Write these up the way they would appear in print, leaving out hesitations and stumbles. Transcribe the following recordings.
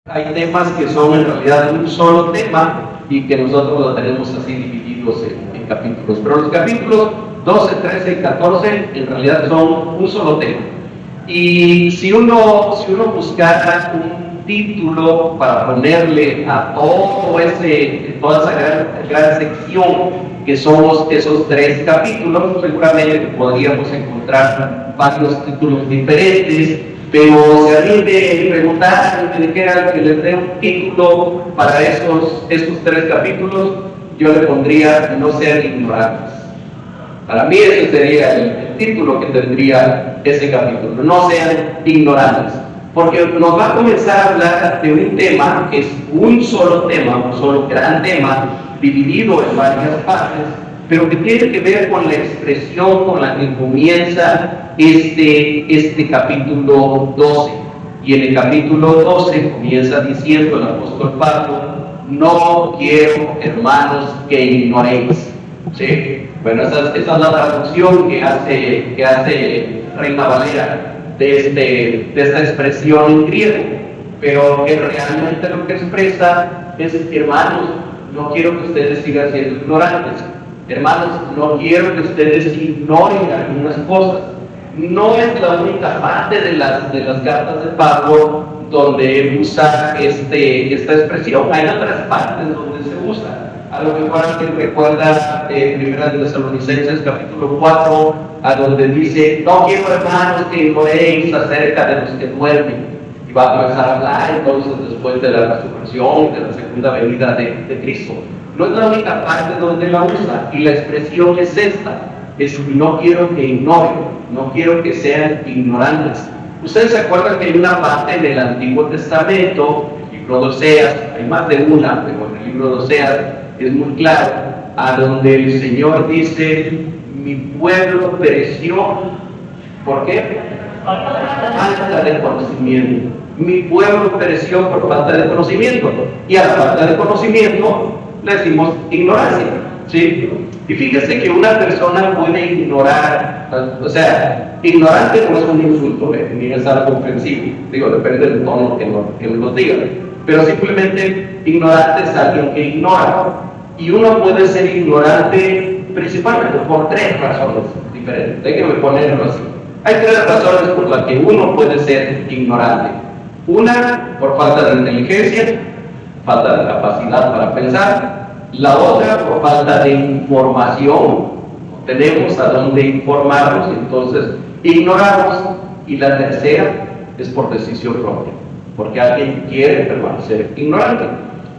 Hay temas que son en realidad un solo tema y que nosotros lo tenemos así divididos en capítulos. Pero los capítulos 12, 13 y 14 en realidad son un solo tema. Y si uno buscara un título para ponerle a toda esa gran sección que son esos 3 capítulos, seguramente podríamos encontrar varios títulos diferentes. Pero si alguien me preguntara, me dijera que les dé un título para esos 3 capítulos, yo le pondría "No sean ignorantes". Para mí ese sería el título que tendría ese capítulo, "No sean ignorantes". Porque nos va a comenzar a hablar de un tema que es un solo tema, un solo gran tema, dividido en varias partes, pero que tiene que ver con la expresión con la que comienza este capítulo 12. Y en el capítulo 12 comienza diciendo el apóstol Pablo: "No quiero, hermanos, que ignoréis". ¿Sí? Bueno, esa es la traducción que hace Reina Valera de esta expresión en griego, pero que realmente lo que expresa es: hermanos, no quiero que ustedes sigan siendo ignorantes. Hermanos, no quiero que ustedes ignoren algunas cosas. No es la única parte de las cartas de Pablo donde usa esta expresión. Hay otras partes donde se usa. A lo mejor alguien recuerda Primera de Tesalonicenses capítulo 4, a donde dice: "No quiero, hermanos, que ignoréis acerca de los que duermen". Y va a comenzar a hablar entonces después de la resurrección, de la segunda venida de Cristo. No es la única parte donde la usa, y la expresión es esta: no quiero que ignoren, no quiero que sean ignorantes. Ustedes se acuerdan que hay una parte del Antiguo Testamento, el libro de Oseas, hay más de una, pero en el libro de Oseas es muy claro, a donde el Señor dice: "Mi pueblo pereció". ¿Por qué? Falta de conocimiento. Mi pueblo pereció por falta de conocimiento. Y a la falta de conocimiento le decimos ignorancia. ¿Sí? Y fíjese que una persona puede ignorar, o sea, ignorante no es un insulto, ni es algo ofensivo. Digo, depende del tono que nos diga. Pero simplemente ignorante es alguien que ignora. Y uno puede ser ignorante principalmente por 3 razones diferentes. Déjenme ponerlo así. Hay 3 razones por las que uno puede ser ignorante. Una, por falta de inteligencia, falta de capacidad para pensar. La otra, por falta de información. No tenemos a dónde informarnos, entonces ignoramos. Y la tercera es por decisión propia, porque alguien quiere permanecer ignorante.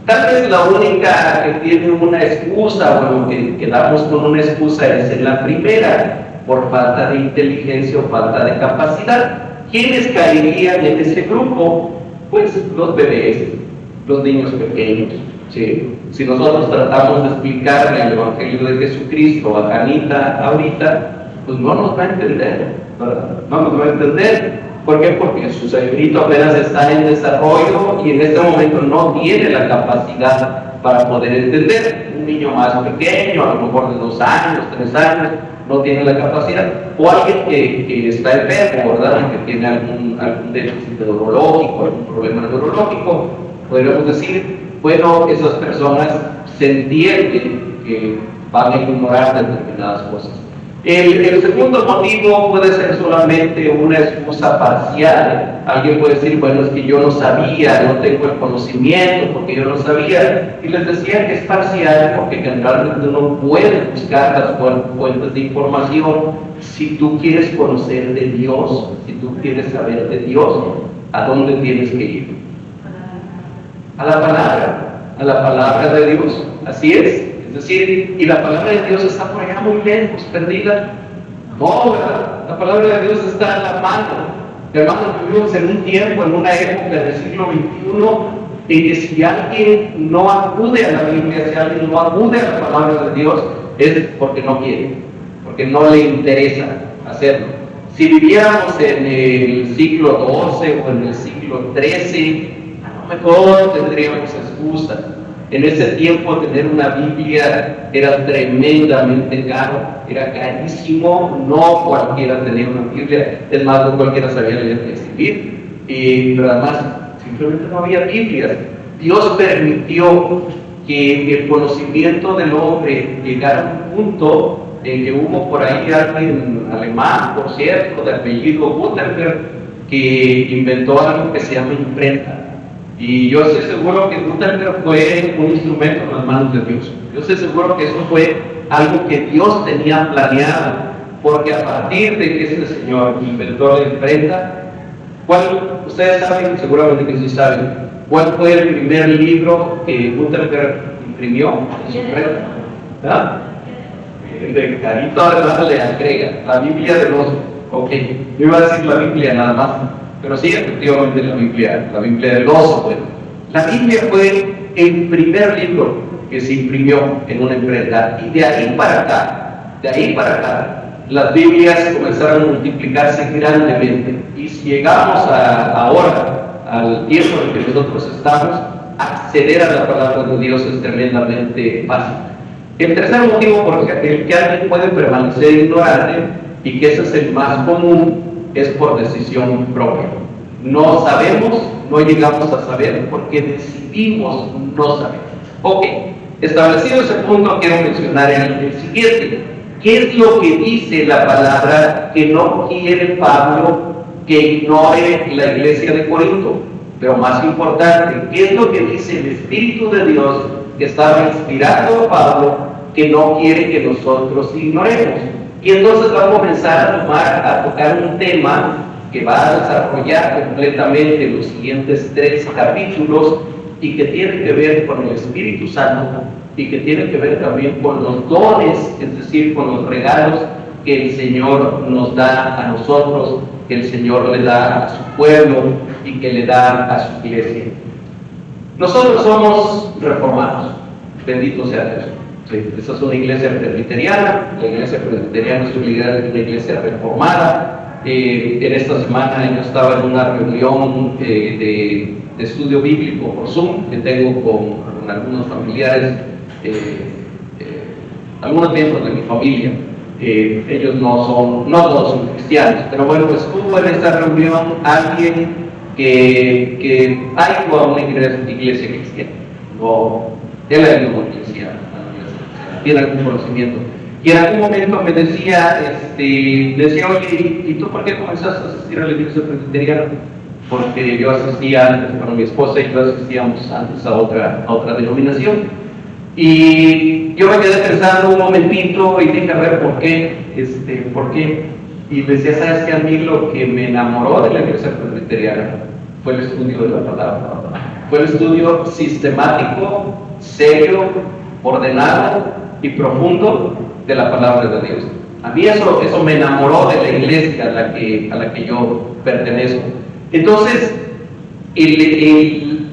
Tal vez la única que tiene una excusa, bueno, que quedamos con una excusa, es en la primera, por falta de inteligencia o falta de capacidad. ¿Quiénes caerían en ese grupo? Pues los bebés, los niños pequeños. ¿Sí? Si nosotros tratamos de explicarle el Evangelio de Jesucristo a Janita ahorita, pues no nos va a entender, ¿verdad? No nos va a entender. ¿Por qué? Porque su cerebrito apenas está en desarrollo y en este momento no tiene la capacidad para poder entender. Un niño más pequeño, a lo mejor de 2 años, 3 años, no tiene la capacidad. O alguien que está enfermo, ¿verdad? Que tiene algún déficit neurológico, algún problema neurológico, podríamos decir: bueno, esas personas se entienden que van a ignorar determinadas cosas. El segundo motivo puede ser solamente una excusa parcial. Alguien puede decir: bueno, es que yo no sabía, no tengo el conocimiento porque yo no sabía. Y les decía que es parcial porque generalmente uno puede buscar las fuentes de información. Si tú quieres conocer de Dios, si tú quieres saber de Dios, ¿a dónde tienes que ir? A la palabra de Dios. Así es. Es decir, y la palabra de Dios está por allá muy lejos, perdida. No, ¿verdad? La palabra de Dios está en la mano. Hermanos, vivimos en un tiempo, en una época del siglo XXI, en que si alguien no acude a la Biblia, si alguien no acude a la palabra de Dios, es porque no quiere, porque no le interesa hacerlo. Si viviéramos en el siglo XII o en el siglo XIII, a lo mejor tendríamos excusa. En ese tiempo tener una Biblia era tremendamente caro, era carísimo, no cualquiera tenía una Biblia, es más, no cualquiera sabía leer y escribir, pero además, si simplemente no había Biblias. Dios permitió que el conocimiento del hombre llegara a un punto en que hubo por ahí alguien alemán, por cierto, de apellido Gutenberg, que inventó algo que se llama imprenta. Y yo estoy seguro que Gutenberg fue un instrumento en las manos de Dios. Yo estoy seguro que eso fue algo que Dios tenía planeado, porque a partir de que este señor inventó la imprenta, ustedes saben, seguramente que sí saben, ¿cuál fue el primer libro que Gutenberg imprimió en su imprenta? ¿Ah? De carito le agrega la Biblia del oso. Ok, yo iba a decir la Biblia nada más, pero sí, efectivamente la Biblia del oso. Bueno, la Biblia fue el primer libro que se imprimió en una imprenta, y de ahí para acá, las Biblias comenzaron a multiplicarse grandemente. Y si llegamos ahora al tiempo en que nosotros estamos, acceder a la palabra de Dios es tremendamente fácil. El tercer motivo por el que alguien puede permanecer ignorante, y que ese es el más común, es por decisión propia. No sabemos, no llegamos a saber porque decidimos no saber. Ok, establecido ese punto, quiero mencionar el siguiente. ¿Qué es lo que dice la palabra que no quiere Pablo que ignore la iglesia de Corinto? Pero más importante, ¿qué es lo que dice el Espíritu de Dios que estaba inspirando a Pablo que no quiere que nosotros ignoremos? Y entonces va a comenzar a tocar un tema que va a desarrollar completamente los siguientes 3 capítulos, y que tiene que ver con el Espíritu Santo, y que tiene que ver también con los dones, es decir, con los regalos que el Señor nos da a nosotros, que el Señor le da a su pueblo y que le da a su iglesia. Nosotros somos reformados, bendito sea Dios. Sí, esa es una iglesia presbiteriana. La iglesia presbiteriana es una iglesia reformada. En esta semana yo estaba en una reunión de estudio bíblico por Zoom que tengo con algunos familiares, algunos miembros de mi familia. Ellos no todos son cristianos, pero bueno, pues hubo en esta reunión alguien que ha ido a una iglesia cristiana. Él ha ido a una iglesia, tiene algún conocimiento. Y en algún momento me decía, oye, ¿y tú por qué comenzaste a asistir a la iglesia presbiteriana? Porque yo asistía antes, con mi esposa y yo asistíamos antes a otra denominación. Y yo me quedé pensando un momentito y dije, a ver, ¿por qué? ¿Por qué? Y decía, ¿sabes qué? A mí lo que me enamoró de la iglesia presbiteriana fue el estudio de la palabra. Fue el estudio sistemático, serio, ordenado y profundo de la palabra de Dios. A mí eso me enamoró de la iglesia a la que yo pertenezco. Entonces, el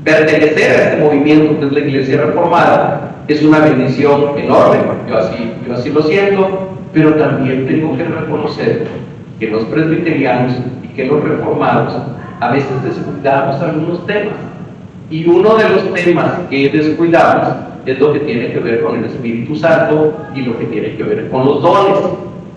pertenecer a este movimiento que es la iglesia reformada es una bendición enorme. Yo así lo siento, pero también tengo que reconocer que los presbiterianos y que los reformados a veces descuidamos algunos temas. Y uno de los temas que descuidamos es lo que tiene que ver con el Espíritu Santo y lo que tiene que ver con los dones.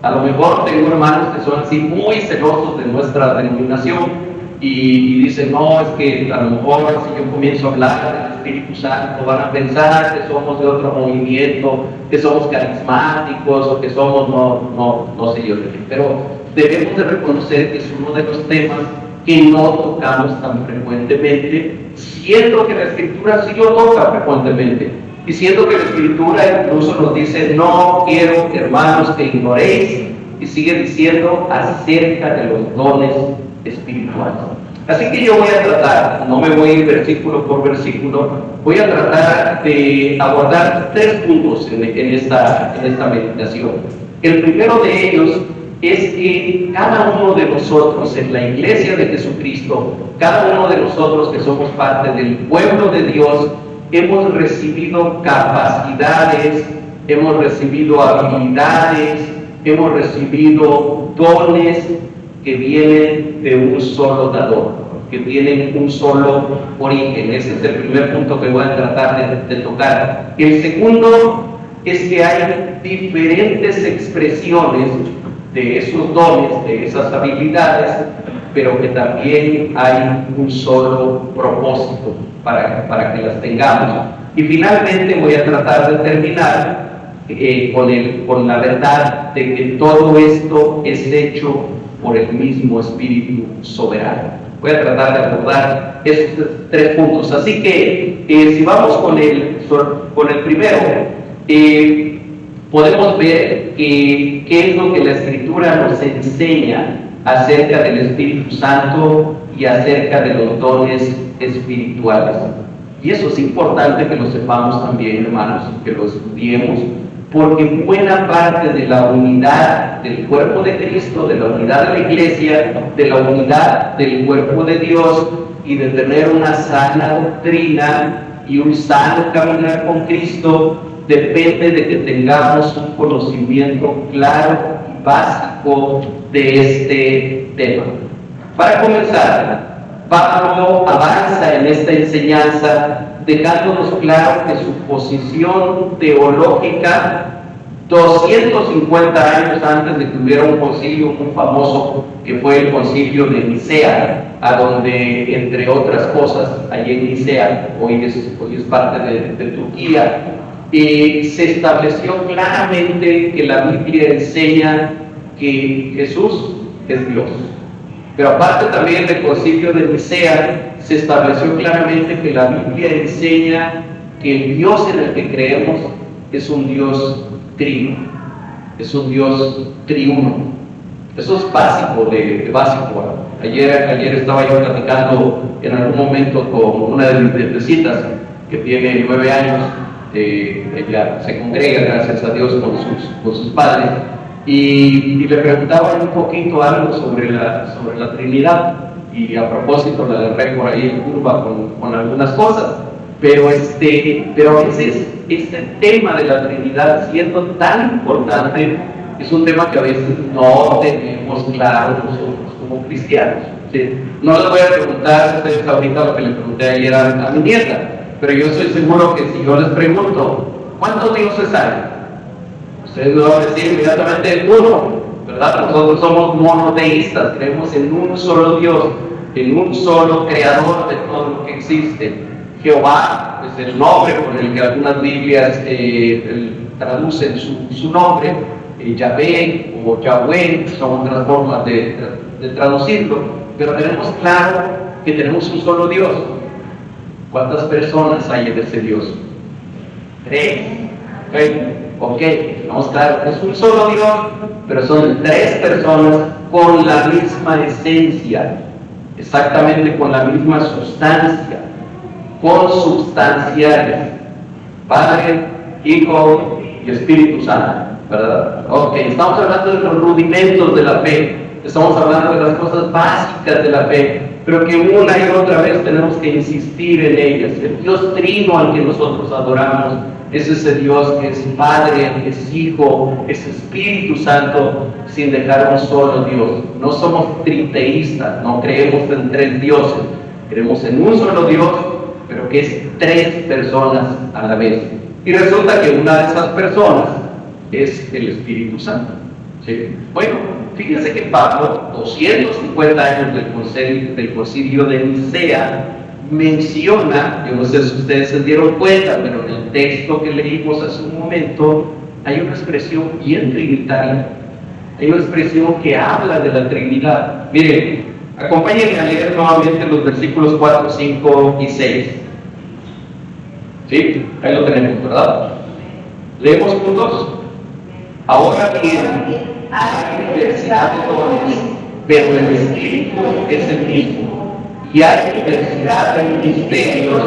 A lo mejor tengo hermanos que son así muy celosos de nuestra denominación y dicen, no, es que a lo mejor si yo comienzo a hablar del Espíritu Santo van a pensar que somos de otro movimiento, que somos carismáticos o que somos no sé yo de qué. Pero debemos de reconocer que es uno de los temas que no tocamos tan frecuentemente, siendo que la Escritura sí lo toca frecuentemente. Y siendo que la Escritura incluso nos dice, no quiero, hermanos, que ignoréis, y sigue diciendo acerca de los dones espirituales. Así que yo voy a tratar, no me voy a ir versículo por versículo, voy a tratar de abordar 3 puntos en esta meditación. El primero de ellos es que cada uno de nosotros en la iglesia de Jesucristo, cada uno de nosotros que somos parte del pueblo de Dios, hemos recibido capacidades, hemos recibido habilidades, hemos recibido dones que vienen de un solo dador, que tienen un solo origen. Ese es el primer punto que voy a tratar de tocar. El segundo es que hay diferentes expresiones de esos dones, de esas habilidades, pero que también hay un solo propósito para que las tengamos. Y finalmente voy a tratar de terminar con la verdad de que todo esto es hecho por el mismo Espíritu soberano. Voy a tratar de abordar estos 3 puntos. Así que si vamos con el primero, podemos ver qué es lo que la Escritura nos enseña acerca del Espíritu Santo y acerca de los dones espirituales. Y eso es importante que lo sepamos también, hermanos, que lo estudiemos, porque buena parte de la unidad del cuerpo de Cristo, de la unidad de la iglesia, de la unidad del cuerpo de Dios y de tener una sana doctrina y un sano caminar con Cristo, depende de que tengamos un conocimiento claro y básico de este tema. Para comenzar, Pablo avanza en esta enseñanza dejándonos claro que su posición teológica 250 años antes de que hubiera un concilio muy famoso que fue el concilio de Nicea, a donde, entre otras cosas, allí en Nicea, hoy es parte de Turquía, se estableció claramente que la Biblia enseña que Jesús es Dios. Pero aparte también del concilio de Nicea, se estableció claramente que la Biblia enseña que el Dios en el que creemos es un Dios trino, es un Dios triuno. Eso es básico, básico. Ayer estaba yo platicando en algún momento con una de mis nietecitas que tiene 9 años. Ella se congrega, gracias a Dios, con sus padres, y le preguntaba un poquito algo sobre la Trinidad, y a propósito la agarré por ahí en curva con algunas cosas, pero a veces este tema de la Trinidad, siendo tan importante, es un tema que a veces no tenemos claro nosotros como cristianos. ¿Sí? No les voy a preguntar a ustedes ahorita lo que le pregunté ayer a mi nieta, pero yo estoy seguro que si yo les pregunto, ¿cuántos dioses hay? Ustedes me van a decir inmediatamente uno, ¿verdad? Nosotros somos monoteístas, creemos en un solo Dios, en un solo creador de todo lo que existe. Jehová es el nombre con el que algunas Biblias traducen su nombre, Yahvé o Yahweh, son otras formas de traducirlo, pero tenemos claro que tenemos un solo Dios. ¿Cuántas personas hay en ese Dios? 3. Ok, vamos claro, es un solo Dios, pero son 3 personas con la misma esencia, exactamente con la misma sustancia, consubstanciales, Padre, Hijo y Espíritu Santo, ¿verdad? Ok, estamos hablando de los rudimentos de la fe, estamos hablando de las cosas básicas de la fe, pero que una y otra vez tenemos que insistir en ellas. El Dios trino al que nosotros adoramos es ese Dios que es Padre, es Hijo, es Espíritu Santo, sin dejar un solo Dios. No somos triteístas, no creemos en 3 dioses, creemos en un solo Dios, pero que es 3 personas a la vez. Y resulta que una de esas personas es el Espíritu Santo. ¿Sí? Bueno, fíjense que Pablo, 250 años del concilio de Nicea, menciona, yo no sé si ustedes se dieron cuenta, pero en el texto que leímos hace un momento, hay una expresión bien trinitaria, hay una expresión que habla de la Trinidad. Miren, acompáñenme a leer nuevamente los versículos 4, 5 y 6. ¿Sí? Ahí lo tenemos, ¿verdad? Leemos juntos. Ahora bien, hay diversidad de dones, pero el Espíritu es el mismo. Y hay diversidad de ministerios,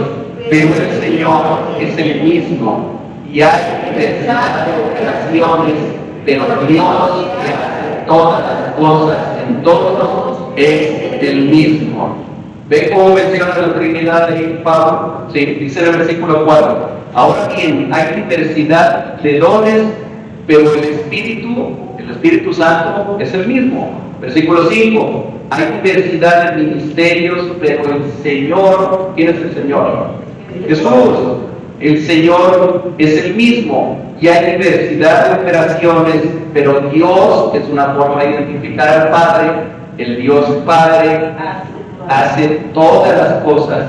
pero el Señor es el mismo. Y hay diversidad de operaciones, pero Dios que hace todas las cosas en todos es el mismo. ¿Ven cómo menciona la Trinidad de Pablo? Sí, dice en el versículo 4. Ahora bien, hay diversidad de dones, pero el Espíritu Santo es el mismo. Versículo 5. Hay diversidad de ministerios, pero el Señor, ¿quién es el Señor? Jesús. El Señor es el mismo. Y hay diversidad de operaciones, pero Dios, que es una forma de identificar al Padre, el Dios Padre hace todas las cosas,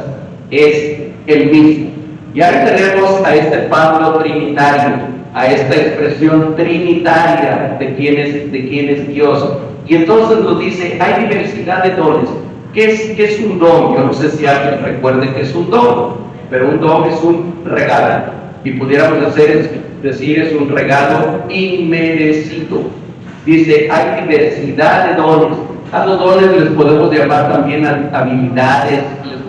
es el mismo. Y ahora tenemos a este Pablo trinitario, a esta expresión trinitaria de quién es Dios. Y entonces nos dice, hay diversidad de dones. ¿Qué es un don? Yo no sé si alguien recuerde que es un don, pero un don es un regalo. Y pudiéramos decir es un regalo inmerecido. Dice, hay diversidad de dones. A los dones les podemos llamar también habilidades, les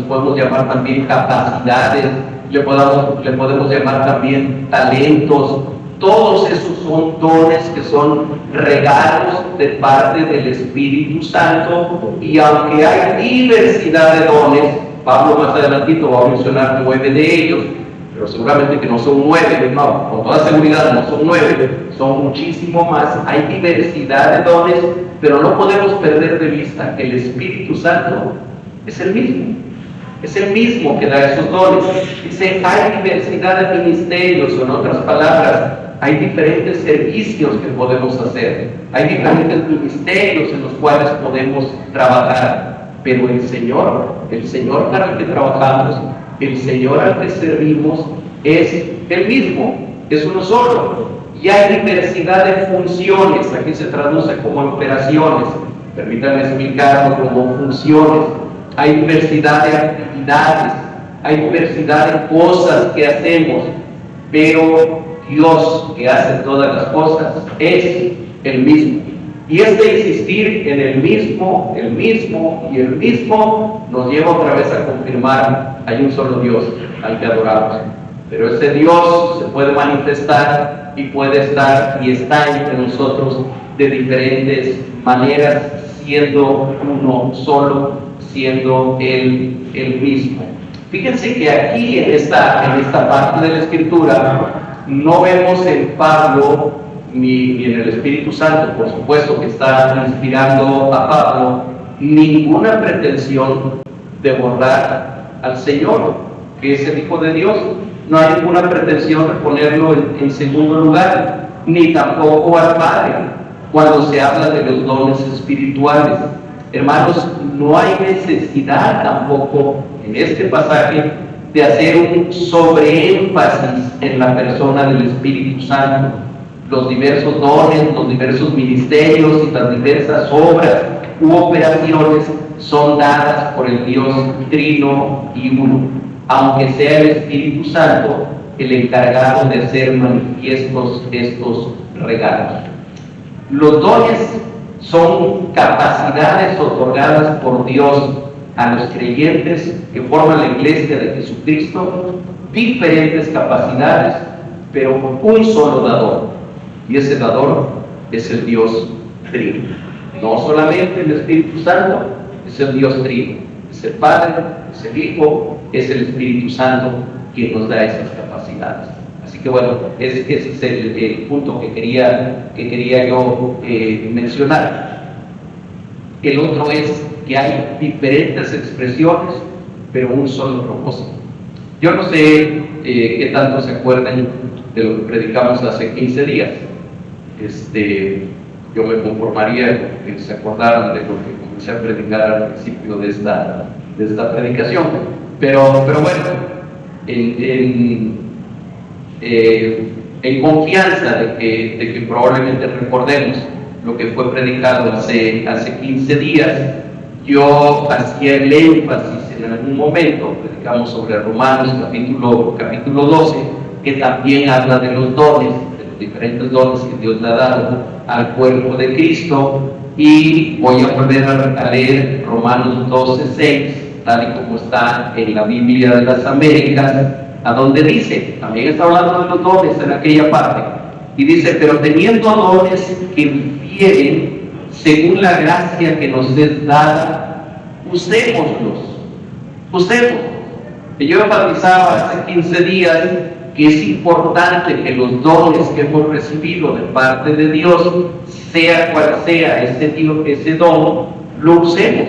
podemos llamar también capacidades, le podemos llamar también talentos. Todos esos son dones que son regalos de parte del Espíritu Santo, y aunque hay diversidad de dones, Pablo más adelantito va a mencionar 9 de ellos, pero seguramente que no son 9, no, con toda seguridad no son 9, son muchísimo más. Hay diversidad de dones, pero no podemos perder de vista que el Espíritu Santo es el mismo que da esos dones. Dice, hay diversidad de ministerios, o en otras palabras, hay diferentes servicios que podemos hacer, hay diferentes ministerios en los cuales podemos trabajar, pero el Señor para el que trabajamos, el Señor al que servimos, es el mismo, es uno solo. Y hay diversidad de funciones, aquí se traduce como operaciones, permítanme explicarlo como funciones. Hay diversidad de actividades, hay diversidad de cosas que hacemos, pero Dios, que hace todas las cosas, es el mismo. Y este insistir en el mismo y el mismo nos lleva otra vez a confirmar, hay un solo Dios al que adoramos. Pero ese Dios se puede manifestar y puede estar y está entre nosotros de diferentes maneras, siendo uno solo, siendo Él el mismo. Fíjense que aquí en esta parte de la Escritura no vemos en Pablo ni en el Espíritu Santo, por supuesto que está inspirando a Pablo, ninguna pretensión de borrar al Señor, que es el Hijo de Dios. No hay ninguna pretensión de ponerlo en segundo lugar, ni tampoco al Padre, cuando se habla de los dones espirituales. Hermanos, no hay necesidad tampoco en este pasaje de hacer un sobreénfasis en la persona del Espíritu Santo. Los diversos dones, los diversos ministerios y las diversas obras u operaciones son dadas por el Dios trino y uno, aunque sea el Espíritu Santo el encargado de hacer manifiestos estos regalos. Los dones son capacidades otorgadas por Dios a los creyentes que forman la Iglesia de Jesucristo, diferentes capacidades, pero con un solo dador, y ese dador es el Dios Trino. No solamente el Espíritu Santo, es el Dios Trino, es el Padre, es el Hijo, es el Espíritu Santo quien nos da esas capacidades. Así que bueno, ese es el punto que quería yo mencionar. El otro es que hay diferentes expresiones, pero un solo propósito. Yo no sé qué tanto se acuerdan de lo que predicamos hace 15 días. Yo me conformaría que se acordaran de lo que comencé a predicar al principio de esta predicación. Pero bueno, en confianza de que probablemente recordemos lo que fue predicado hace 15 días, yo hacía el énfasis en algún momento, predicamos sobre Romanos capítulo 12, que también habla de los dones, de los diferentes dones que Dios le ha dado al cuerpo de Cristo, y voy a volver a leer Romanos 12:6, tal y como está en la Biblia de las Américas, a donde dice, también está hablando de los dones en aquella parte, y dice, pero teniendo dones que difieren según la gracia que nos es dada, usémoslos. Y yo enfatizaba hace 15 días que es importante que los dones que hemos recibido de parte de Dios, sea cual sea ese don, lo usemos,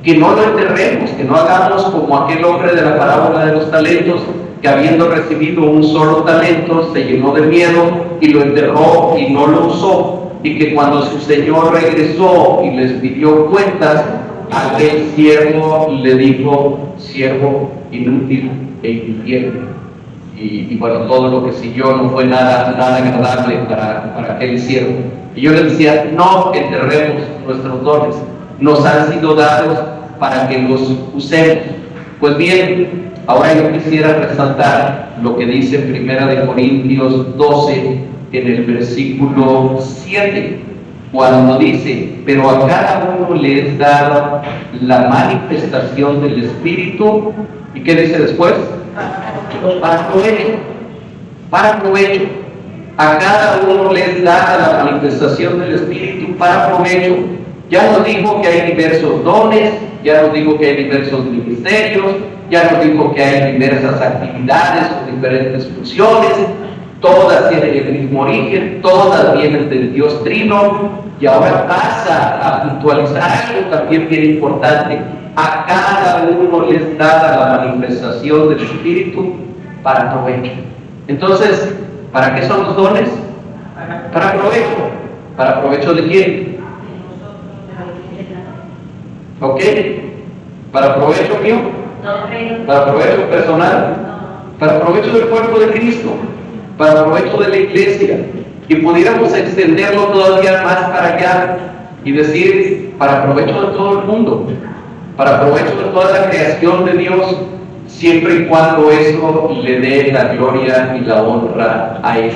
que no lo enterremos, que no hagamos como aquel hombre de la parábola de los talentos, que habiendo recibido un solo talento se llenó de miedo y lo enterró y no lo usó. y que cuando su señor regresó y les pidió cuentas, aquel siervo le dijo: siervo inútil e infiel. Y bueno, todo lo que siguió no fue nada agradable para aquel siervo. Y yo le decía: no enterremos nuestros dones, nos han sido dados para que los usemos. Pues bien, ahora yo quisiera resaltar lo que dice 1 Corintios 12 en el versículo 7, cuando dice: pero a cada uno le es dada la manifestación del Espíritu. ¿Y qué dice después? Para provecho. Para provecho. A cada uno le es dada la manifestación del Espíritu para provecho. Ya nos dijo que hay diversos dones, ya nos dijo que hay diversos ministerios, ya nos dijo que hay diversas actividades o diferentes funciones. Todas tienen el mismo origen, todas vienen del Dios Trino. Y ahora pasa a puntualizar algo también bien importante: a cada uno les da la manifestación del Espíritu para provecho. Entonces, ¿para qué son los dones? Para provecho. ¿Para provecho de quién? ¿Ok? ¿Para provecho mío? ¿Para provecho personal? Para provecho del cuerpo de Cristo, para provecho de la iglesia. Y pudiéramos extenderlo todavía más para allá y decir: para provecho de todo el mundo, para provecho de toda la creación de Dios, siempre y cuando eso le dé la gloria y la honra a Él.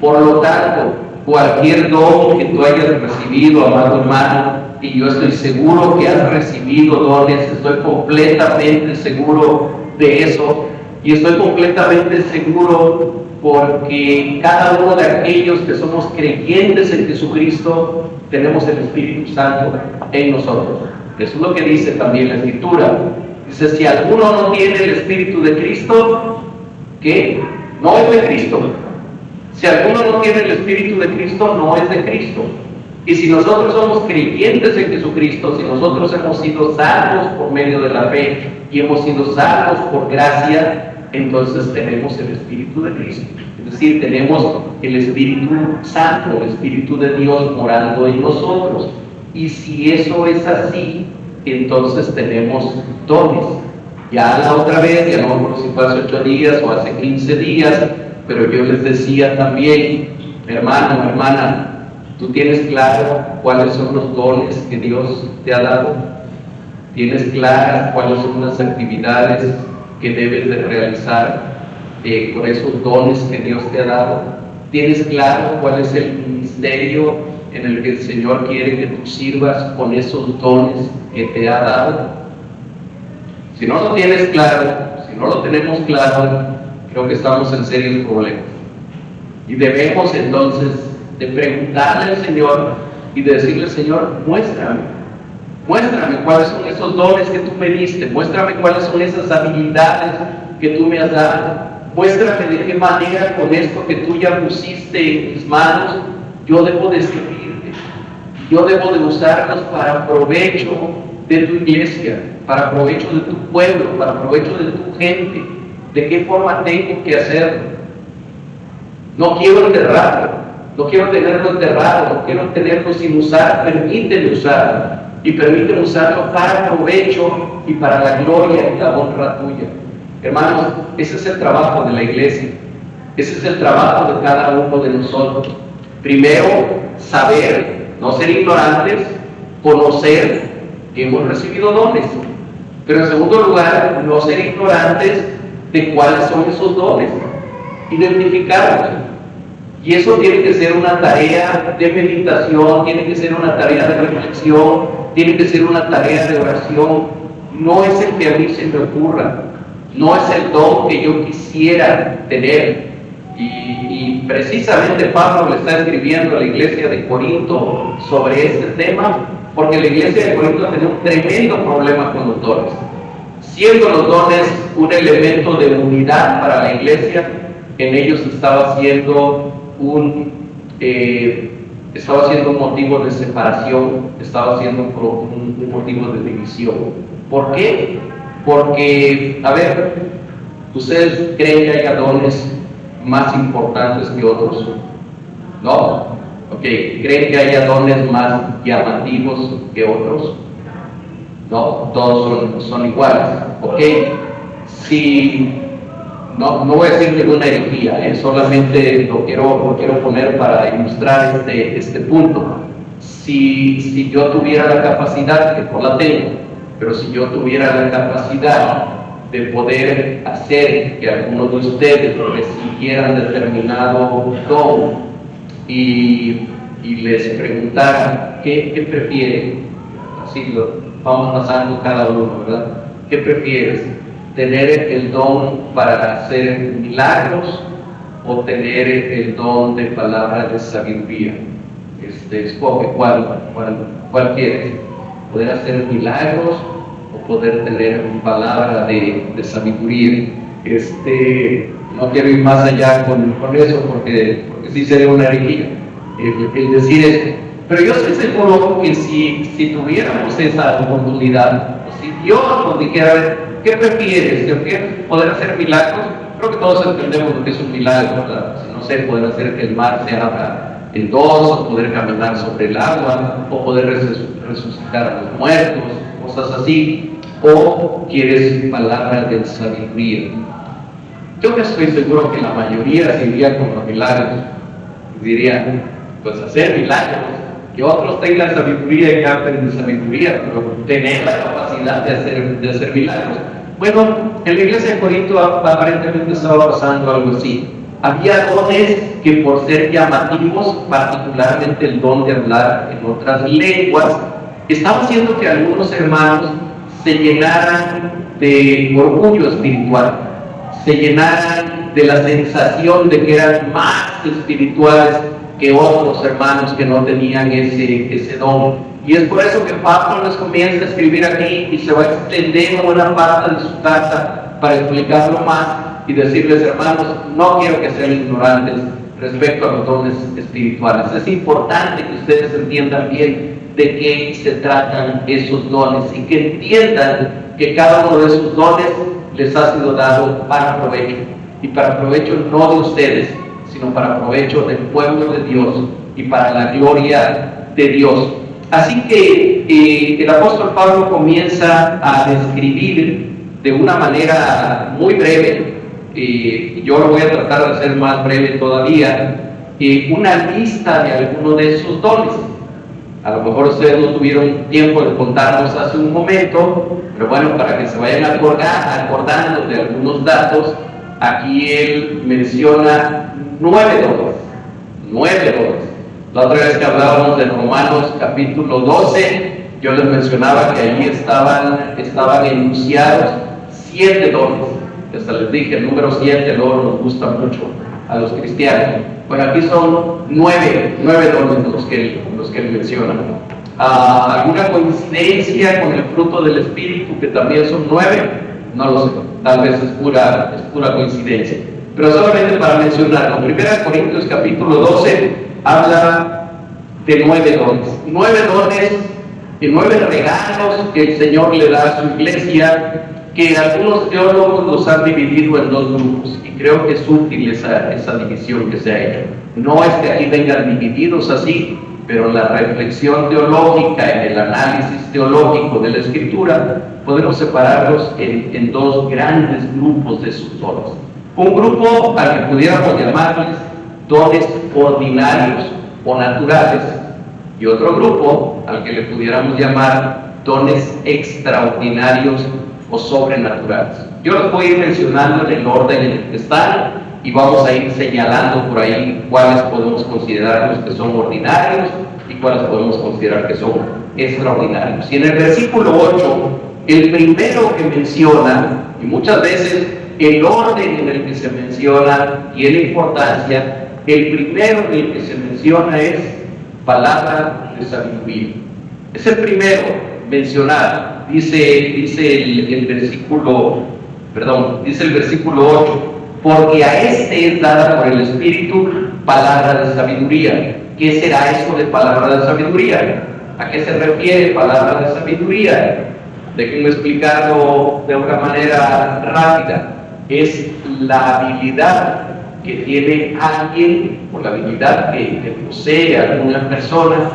Por lo tanto, cualquier don que tú hayas recibido, amado hermano, y yo estoy seguro que has recibido dones, estoy completamente seguro de eso, y estoy completamente seguro porque cada uno de aquellos que somos creyentes en Jesucristo tenemos el Espíritu Santo en nosotros. Eso es lo que dice también la Escritura. Dice: si alguno no tiene el Espíritu de Cristo, ¿qué? No es de Cristo. Si alguno no tiene el Espíritu de Cristo, no es de Cristo. Y si nosotros somos creyentes en Jesucristo, si nosotros hemos sido salvos por medio de la fe y hemos sido salvos por gracia, entonces tenemos el Espíritu de Cristo. Es decir, tenemos el Espíritu Santo, el Espíritu de Dios morando en nosotros. Y si eso es así, entonces tenemos dones. Ya la otra vez, ya no recuerdo si fue hace 8 días o hace 15 días, pero yo les decía también: hermano, hermana, ¿tú tienes claro cuáles son los dones que Dios te ha dado? ¿Tienes claras cuáles son las actividades que debes de realizar con esos dones que Dios te ha dado? ¿Tienes claro cuál es el ministerio en el que el Señor quiere que tú sirvas con esos dones que te ha dado? Si no lo tienes claro, si no lo tenemos claro, creo que estamos en serios problemas. Y debemos entonces de preguntarle al Señor y de decirle: Señor, muéstrame cuáles son esos dones que tú me diste, muéstrame cuáles son esas habilidades que tú me has dado, muéstrame de qué manera con esto que tú ya pusiste en mis manos, yo debo de servirte, yo debo de usarlos para provecho de tu iglesia, para provecho de tu pueblo, para provecho de tu gente. ¿De qué forma tengo que hacerlo? No quiero enterrarlo, no quiero tenerlo enterrado, no quiero tenerlo sin usar. Permíteme usarlo, y permíteme usarlo para provecho y para la gloria y la honra tuya. Hermanos, ese es el trabajo de la iglesia, ese es el trabajo de cada uno de nosotros. Primero, saber, no ser ignorantes, conocer que hemos recibido dones. Pero en segundo lugar, no ser ignorantes de cuáles son esos dones, identificarlos. Y eso tiene que ser una tarea de meditación, tiene que ser una tarea de reflexión, tiene que ser una tarea de oración. No es el que a mí se me ocurra, no es el don que yo quisiera tener. Y precisamente Pablo le está escribiendo a la iglesia de Corinto sobre este tema, porque la iglesia de Corinto tenía un tremendo problema con los dones. Siendo los dones un elemento de unidad para la iglesia, en ellos estaba siendo un motivo de separación, estaba siendo un motivo de división. ¿Por qué? Porque, a ver, ¿ustedes creen que haya dones más importantes que otros? No. Ok, ¿creen que haya dones más llamativos que otros? No, todos son iguales. Ok, si no voy a decir ninguna herejía, solamente lo quiero poner para ilustrar este punto. Si yo tuviera la capacidad, que no la tengo, pero si yo tuviera la capacidad de poder hacer que algunos de ustedes recibieran determinado don y les preguntara qué prefieren, así lo vamos pasando cada uno, ¿verdad? ¿Qué prefieres? ¿Tener el don para hacer milagros o tener el don de palabra de sabiduría? Escoge cuál quieres. ¿Poder hacer milagros o poder tener palabra de sabiduría? No quiero ir más allá con eso porque sí sería una herejía el decir esto. Pero yo estoy seguro que si tuviéramos esa oportunidad, si Dios nos dijera, ¿qué prefieres? ¿Qué poder hacer milagros? Creo que todos entendemos lo que es un milagro, ¿verdad? Si no sé, poder hacer que el mar se abra en dos, o poder caminar sobre el agua, o poder resucitar a los muertos, cosas así. O quieres palabras de sabiduría. Yo que estoy seguro que la mayoría se iría con los milagros. Diría, pues hacer milagros. Que otros tengan sabiduría y que hablen de sabiduría, pero tener la capacidad de hacer milagros. Bueno, en la iglesia de Corinto aparentemente estaba pasando algo así. Había dones que por ser llamativos, particularmente el don de hablar en otras lenguas, estaba haciendo que algunos hermanos se llenaran de orgullo espiritual, se llenaran de la sensación de que eran más espirituales que otros hermanos que no tenían ese don. Y es por eso que Pablo les comienza a escribir aquí y se va a extender una parte de su carta para explicarlo más y decirles, hermanos, no quiero que sean ignorantes respecto a los dones espirituales. Es importante que ustedes entiendan bien de qué se tratan esos dones y que entiendan que cada uno de esos dones les ha sido dado para provecho, y para provecho no de ustedes, sino para provecho del pueblo de Dios y para la gloria de Dios. Así que el apóstol Pablo comienza a describir de una manera muy breve, yo lo voy a tratar de hacer más breve todavía, una lista de algunos de esos dones. A lo mejor ustedes no tuvieron tiempo de contarnos hace un momento, pero bueno, para que se vayan acordando de algunos datos, aquí él menciona 9 dones. 9 dones. La otra vez que hablábamos de Romanos capítulo 12, yo les mencionaba que allí estaban enunciados 7 dones. Hasta les dije, el número 7 luego nos gusta mucho a los cristianos. Bueno, aquí son 9 dones los que él menciona. ¿Alguna coincidencia con el fruto del Espíritu, que también son 9? No lo sé, tal vez es pura coincidencia. Pero solamente para mencionarlo, 1 Corintios capítulo 12 habla de 9 dones. 9 dones y 9 regalos que el Señor le da a su iglesia, que algunos teólogos los han dividido en 2 grupos, y creo que es útil esa división que se ha hecho. No es que aquí vengan divididos así, pero en la reflexión teológica, en el análisis teológico de la Escritura, podemos separarlos en 2 grandes grupos de sus dones. Un grupo al que pudiéramos llamarles dones ordinarios o naturales, y otro grupo al que le pudiéramos llamar dones extraordinarios o sobrenaturales. Yo los voy a ir mencionando en el orden en el que están y vamos a ir señalando por ahí cuáles podemos considerar los que son ordinarios y cuáles podemos considerar que son extraordinarios. Y en el versículo 8, el primero que menciona, y muchas veces el orden en el que se menciona tiene importancia, el primero en el que se menciona es palabra de sabiduría. Es el primero mencionado. Dice el versículo 8, porque a este es dada por el Espíritu palabra de sabiduría. ¿Qué será eso de palabra de sabiduría? ¿A qué se refiere palabra de sabiduría? Déjenme explicarlo de una manera rápida. Es la habilidad que tiene alguien, o la habilidad que posee alguna persona,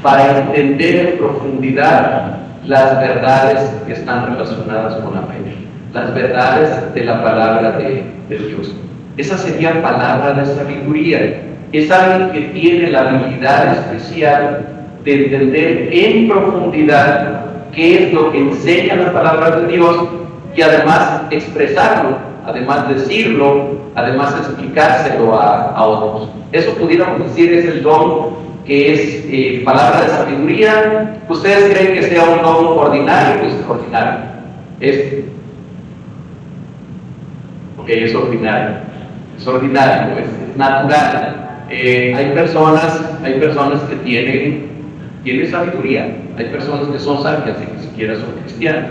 para entender en profundidad las verdades que están relacionadas con la fe, las verdades de la palabra de Dios. Esa sería palabra de sabiduría. Es alguien que tiene la habilidad especial de entender en profundidad qué es lo que enseña la palabra de Dios y además expresarlo, además decirlo, además explicárselo a otros. Eso pudiéramos decir es el don que es palabra de sabiduría. ¿Ustedes creen que sea un don ordinario o extraordinario? Es ordinario, es ordinario, es natural. Hay personas que tienen sabiduría, hay personas que son sabias y que siquiera son cristianas.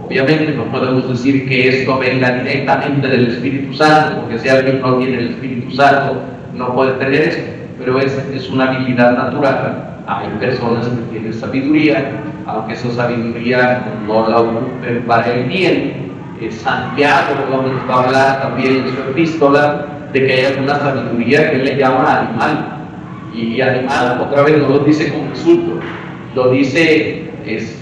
Obviamente no podemos decir que esto venga directamente del Espíritu Santo, porque si alguien no tiene el Espíritu Santo no puede tener esto, pero es una habilidad natural. Hay personas que tienen sabiduría, aunque esa sabiduría no la ocupen para el bien. Santiago nos va a hablar también en su epístola de que hay alguna sabiduría que él le llama animal, y animal otra vez no lo dice como insulto, lo dice es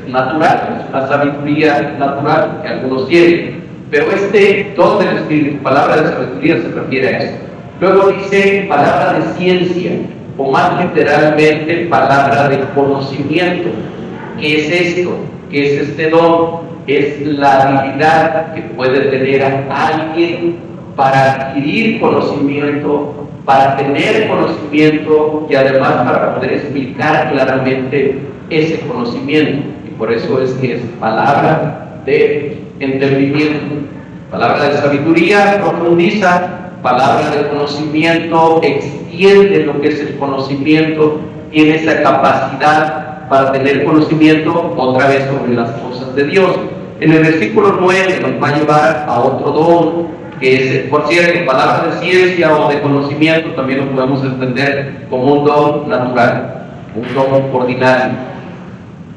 natural, es una sabiduría natural que algunos tienen, pero este don del Espíritu, palabra de sabiduría, se refiere a eso. Luego dice palabra de ciencia, o más literalmente palabra de conocimiento. ¿Qué es esto? ¿Qué es este don? Es la habilidad que puede tener a alguien para adquirir conocimiento, para tener conocimiento y además para poder explicar claramente ese conocimiento. Y por eso es que es palabra de entendimiento. Palabra de sabiduría profundiza, palabra de conocimiento extiende lo que es el conocimiento, tiene esa capacidad para tener conocimiento otra vez sobre las cosas de Dios. En el versículo 9 nos va a llevar a otro don, que es, por cierto, palabra de ciencia o de conocimiento, también lo podemos entender como un don natural, un don ordinario.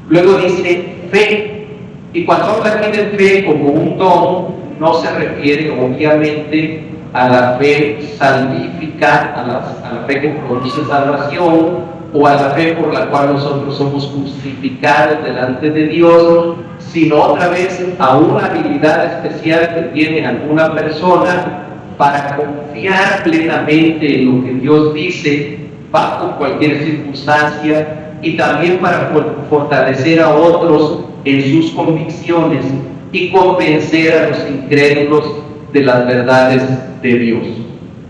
Luego dice fe, y cuando habla aquí de fe como un don, no se refiere obviamente a la fe salvífica, a la fe que produce salvación, o a la fe por la cual nosotros somos justificados delante de Dios, sino otra vez a una habilidad especial que tiene alguna persona para confiar plenamente en lo que Dios dice bajo cualquier circunstancia, y también para fortalecer a otros en sus convicciones y convencer a los incrédulos de las verdades de Dios.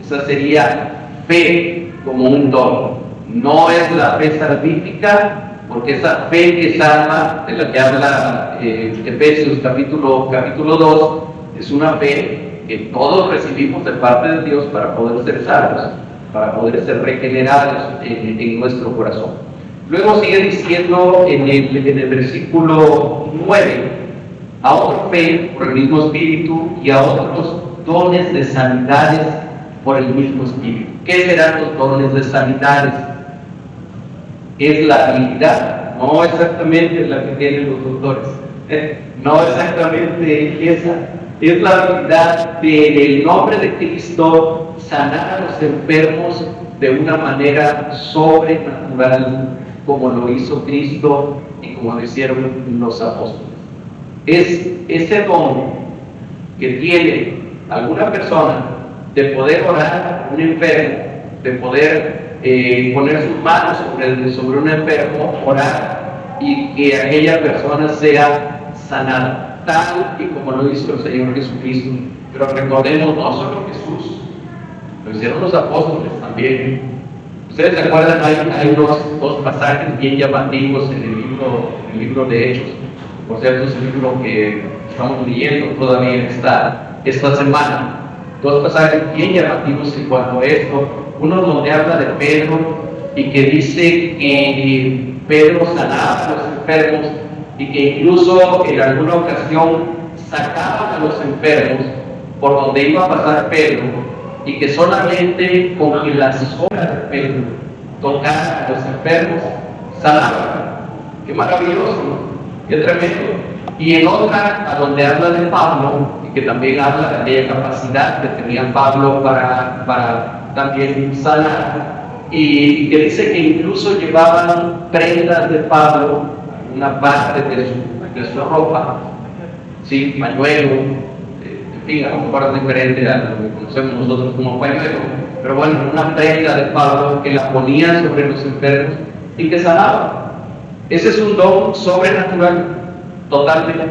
Esa sería fe como un don. No es la fe salvífica, porque esa fe que salva, de la que habla Efesios capítulo 2, es una fe que todos recibimos de parte de Dios para poder ser salvos, para poder ser regenerados en nuestro corazón. Luego sigue diciendo en el versículo 9, a otra fe por el mismo Espíritu y a otros dones de sanidades por el mismo Espíritu. ¿Qué serán los dones de sanidades? Es la habilidad, no exactamente la que tienen los doctores, no exactamente esa, es la habilidad de, en el nombre de Cristo, sanar a los enfermos de una manera sobrenatural, como lo hizo Cristo y como lo hicieron los apóstoles. Es ese don que tiene alguna persona de poder orar a un enfermo, de poder poner sus manos sobre un enfermo, orar y que aquella persona sea sanada, tal y como lo hizo el Señor Jesucristo. Pero recordemos, no solo Jesús, lo hicieron los apóstoles también. Ustedes se acuerdan, hay dos pasajes bien llamativos en el libro de Hechos. Por cierto, es el libro que estamos leyendo todavía esta semana. Dos pasajes bien llamativos en cuanto a esto. Uno donde habla de Pedro y que dice que Pedro sanaba a los enfermos y que incluso en alguna ocasión sacaba a los enfermos por donde iba a pasar Pedro, y que solamente con que las obras de Pedro tocaran a los enfermos sanaban. ¡Qué maravilloso! ¡Qué tremendo! Y en otra, a donde habla de Pablo, y que también habla de aquella capacidad que tenía Pablo para también sanar, y que dice que incluso llevaban prendas de Pablo, una parte de su ropa, ¿sí? Pañuelo, en fin, a lo mejor es diferente a lo que conocemos nosotros como pañuelo, pero bueno, una prenda de Pablo que la ponían sobre los enfermos y que sanaba. Ese es un don sobrenatural, totalmente.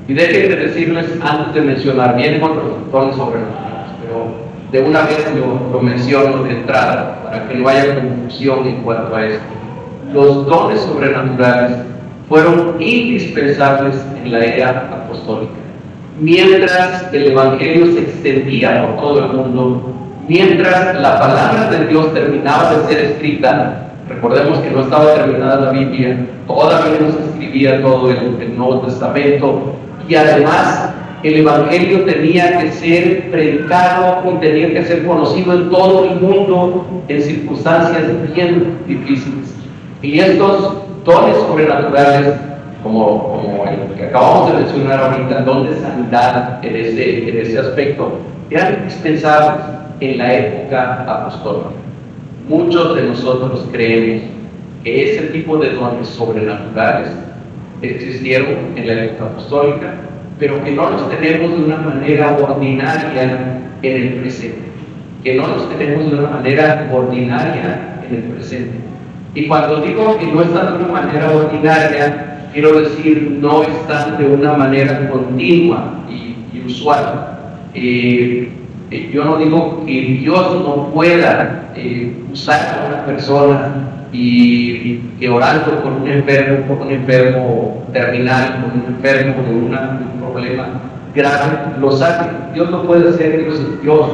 Y déjenme decirles, antes de mencionar bien otros dones sobrenaturales, pero de una vez lo menciono de entrada, para que no haya confusión en cuanto a esto. Los dones sobrenaturales fueron indispensables en la era apostólica. Mientras el Evangelio se extendía por todo el mundo, mientras la palabra de Dios terminaba de ser escrita, recordemos que no estaba terminada la Biblia, todavía no se escribía todo el Nuevo Testamento, y además el Evangelio tenía que ser predicado y tenía que ser conocido en todo el mundo en circunstancias bien difíciles. Y estos dones sobrenaturales, como el que acabamos de mencionar ahorita, el don de sanidad en ese aspecto, eran indispensables en la época apostólica. Muchos de nosotros creemos que ese tipo de dones sobrenaturales existieron en la época apostólica, pero que no los tenemos de una manera ordinaria en el presente. Que no los tenemos de una manera ordinaria en el presente. Y cuando digo que no están de una manera ordinaria, quiero decir no están de una manera continua y usual. Yo no digo que Dios no pueda usar a una persona y que orando por un enfermo terminal, por un enfermo de un problema grave, lo saque. Dios lo puede hacer, Dios es Dios,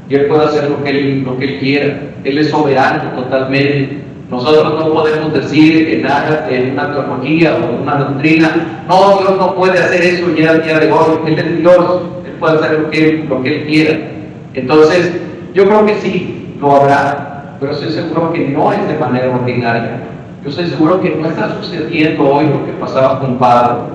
y Él puede hacer lo que Él quiera. Él es soberano totalmente. Nosotros no podemos decir que nada en una teología o en una doctrina, no, Dios no puede hacer eso ya al día de hoy. Él es Dios, Él puede hacer lo que Él quiera. Entonces, yo creo que sí, lo habrá, pero estoy seguro que no es de manera ordinaria. Yo estoy seguro que no está sucediendo hoy lo que pasaba con Pablo,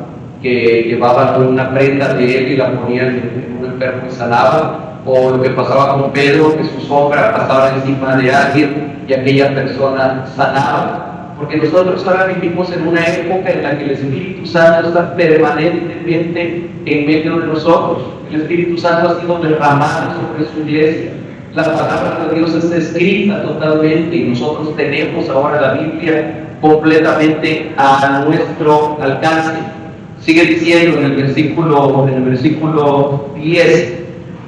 que llevaban una prenda de él y la ponían en un enfermo y sanaba, o lo que pasaba con Pedro, que su sombra pasaba encima de alguien y aquella persona sanaba. Porque nosotros ahora vivimos en una época en la que el Espíritu Santo está permanentemente en medio de nosotros. El Espíritu Santo ha sido derramado sobre su iglesia. La palabra de Dios está escrita totalmente y nosotros tenemos ahora la Biblia completamente a nuestro alcance. Sigue diciendo en el versículo 10,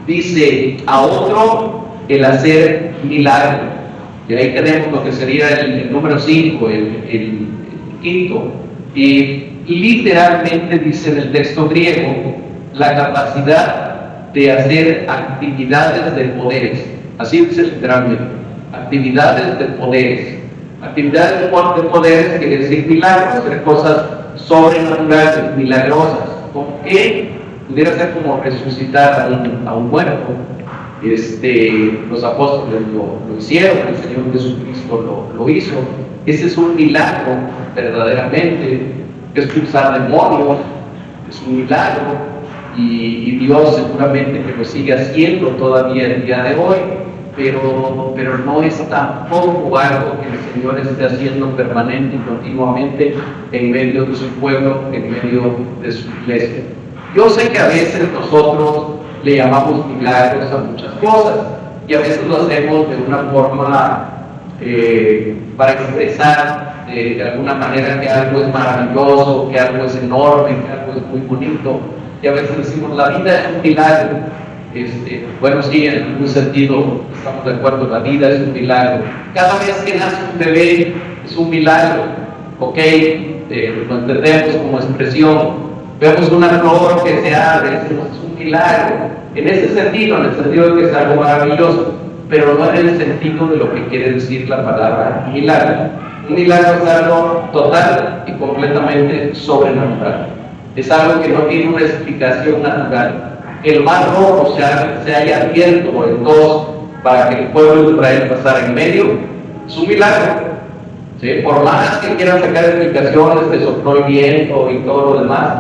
dice, a otro el hacer milagro. Y ahí tenemos lo que sería el número 5, el quinto. Y literalmente dice en el texto griego, la capacidad de hacer actividades de poderes. Así dice literalmente, actividades de poderes. Actividades de poderes quiere decir milagros, hacer cosas sobrenaturales, milagrosas. ¿Con qué? Pudiera ser como resucitar a un muerto. Los apóstoles lo hicieron, el Señor Jesucristo lo hizo. Ese es un milagro, verdaderamente. Expulsar demonios es un milagro, y Dios seguramente que lo sigue haciendo todavía el día de hoy, pero no es tampoco algo que el Señor esté haciendo permanente y continuamente en medio de su pueblo, en medio de su iglesia. Yo sé que a veces nosotros le llamamos milagros a muchas cosas, y a veces lo hacemos de una forma para expresar de alguna manera que algo es maravilloso, que algo es enorme, que algo es muy bonito, y a veces decimos la vida es un milagro. Bueno, sí, en algún sentido estamos de acuerdo, la vida es un milagro. Cada vez que nace un bebé es un milagro, ok, lo entendemos como expresión. Vemos una flor que se abre, decimos es un milagro, en ese sentido, en el sentido de que es algo maravilloso, pero no en el sentido de lo que quiere decir la palabra milagro. Un milagro es algo total y completamente sobrenatural. Es algo que no tiene una explicación natural. El mar rojo se haya abierto en dos para que el pueblo de Israel pasara en medio, es un milagro. ¿Sí? Por más que quieran sacar explicaciones, que sopló el viento y todo lo demás,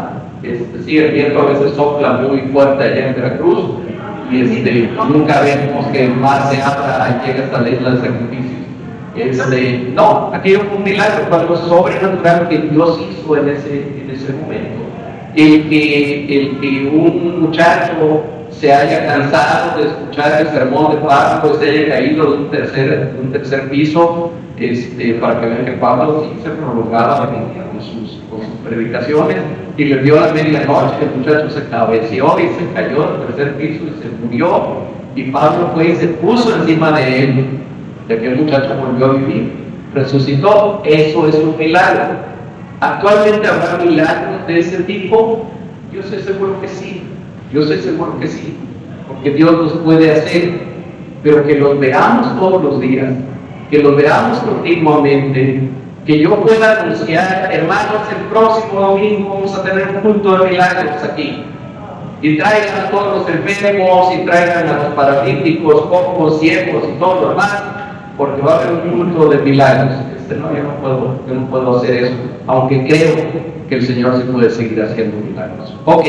Sí, el viento a veces sopla muy fuerte allá en Veracruz y nunca vemos que el mar se abra y llegue hasta la isla de sacrificios. No, aquello fue un milagro, fue algo sobrenatural que Dios hizo en ese momento. El que un muchacho se haya cansado de escuchar el sermón de Pablo, se haya caído de un tercer piso, para que vean que Pablo sí se prolongaba con sus predicaciones, y le dio la medianoche, el muchacho se cabeceó y se cayó del tercer piso y se murió, y Pablo fue y se puso encima de él, de que el muchacho volvió a vivir, resucitó. Eso es un milagro. ¿Actualmente habrá milagros de ese tipo? Yo estoy seguro que sí, porque Dios los puede hacer, pero que los veamos todos los días, que los veamos continuamente, que yo pueda anunciar, hermanos, el próximo domingo vamos a tener un culto de milagros aquí, y traigan a todos los enfermos, y traigan a los paralíticos, cojos, ciegos y todo lo demás, porque va a haber un culto de milagros. No, yo no puedo hacer eso, aunque creo que el Señor sí puede seguir haciendo milagros. Ok,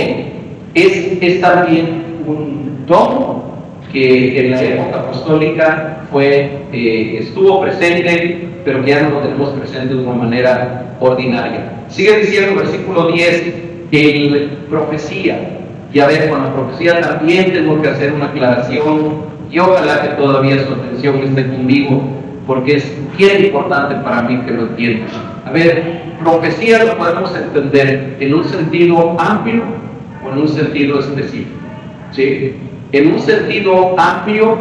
es también un don que en la época apostólica estuvo presente, pero que ya no lo tenemos presente de una manera ordinaria. Sigue diciendo el versículo 10 que profecía. Y a ver, con la profecía también tengo que hacer una aclaración, y ojalá que todavía su atención esté conmigo, porque es bien importante para mí que lo entiendan. A ver, profecía lo podemos entender en un sentido amplio o en un sentido específico. ¿Sí? En un sentido amplio,